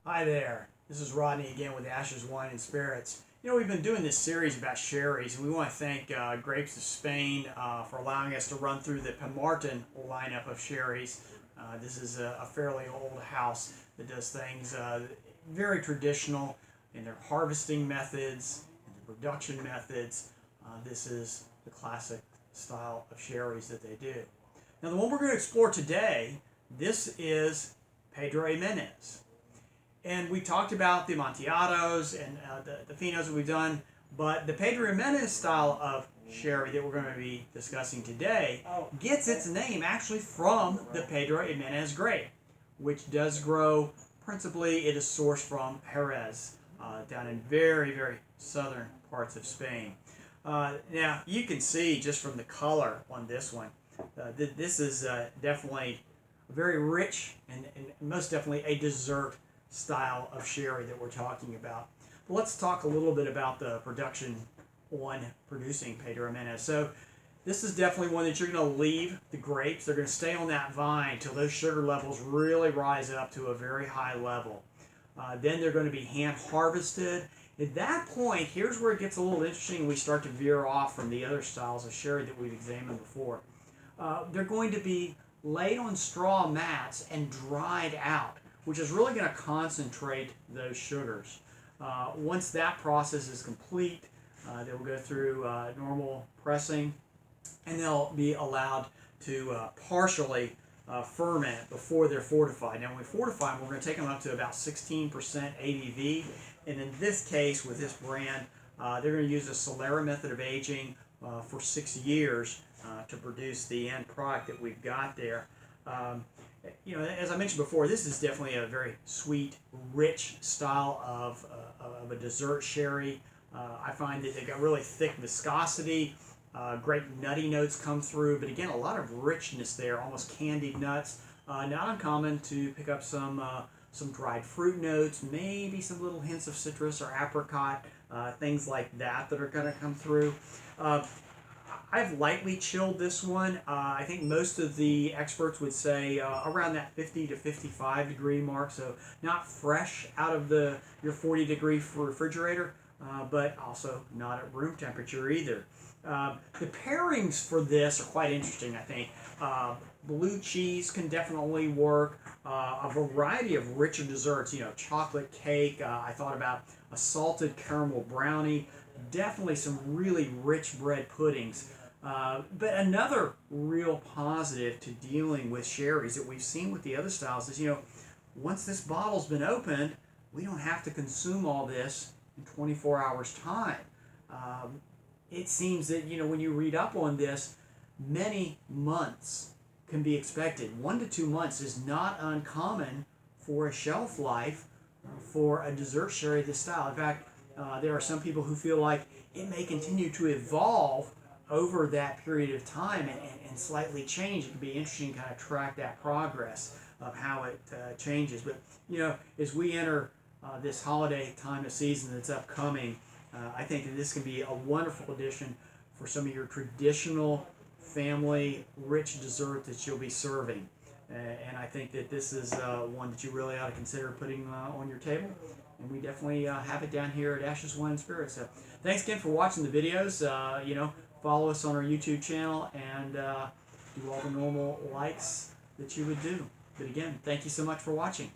Hi there, this is Rodney again with Ashes, Wine, and Spirits. You know, we've been doing this series about sherries, and we want to thank Grapes of Spain for allowing us to run through the Pemartin lineup of sherries. This is a fairly old house that does things very traditional in their harvesting methods and their production methods. This is the classic style of sherries that they do. Now, the one we're going to explore today, this is Pedro Ximenez. And we talked about the Amontillados and the Finos that we've done, but the Pedro Ximenez style of sherry that we're going to be discussing today gets its name actually from the Pedro Ximenez grape, which does grow principally, it is sourced from Jerez, down in very, very southern parts of Spain. Now, you can see just from the color on this one, this is definitely very rich and most definitely a dessert style of sherry that we're talking about. But let's talk a little bit about the production on producing Pedro Ximenez. So this is definitely one that you're going to leave the grapes. They're going to stay on that vine until those sugar levels really rise up to a very high level. Then they're going to be hand harvested. At that point, here's where it gets a little interesting. We start to veer off from the other styles of sherry that we've examined before. They're going to be laid on straw mats and dried out, which is really going to concentrate those sugars. Once that process is complete, they will go through normal pressing, and they'll be allowed to partially ferment before they're fortified. Now, when we fortify them, we're going to take them up to about 16% ABV, and in this case, with this brand, they're going to use a Solera method of aging for 6 years to produce the end product that we've got there. You know, as I mentioned before, this is definitely a very sweet, rich style of a dessert sherry. I find that they've got really thick viscosity, great nutty notes come through, but again, a lot of richness there, almost candied nuts. Not uncommon to pick up some dried fruit notes, maybe some little hints of citrus or apricot, things like that that are going to come through. I've lightly chilled this one. I think most of the experts would say around that 50 to 55 degree mark, so not fresh out of your 40 degree refrigerator, but also not at room temperature either. The pairings for this are quite interesting, I think. Blue cheese can definitely work. A variety of richer desserts, you know, chocolate cake. I thought about a salted caramel brownie. Definitely some really rich bread puddings. But another real positive to dealing with sherries that we've seen with the other styles is, you know, once this bottle's been opened, we don't have to consume all this in 24 hours time. It seems that, you know, when you read up on this, many months can be expected. 1 to 2 months is not uncommon for a shelf life for a dessert sherry of this style. In fact, there are some people who feel like it may continue to evolve over that period of time and slightly change. It can be interesting to kind of track that progress of how it changes. But, you know, as we enter this holiday time of season that's upcoming, I think that this can be a wonderful addition for some of your traditional family rich dessert that you'll be serving. And I think that this is one that you really ought to consider putting on your table. And we definitely have it down here at Ashes, Wine, and Spirits. So thanks again for watching the videos. You know, follow us on our YouTube channel and do all the normal likes that you would do. But again, thank you so much for watching.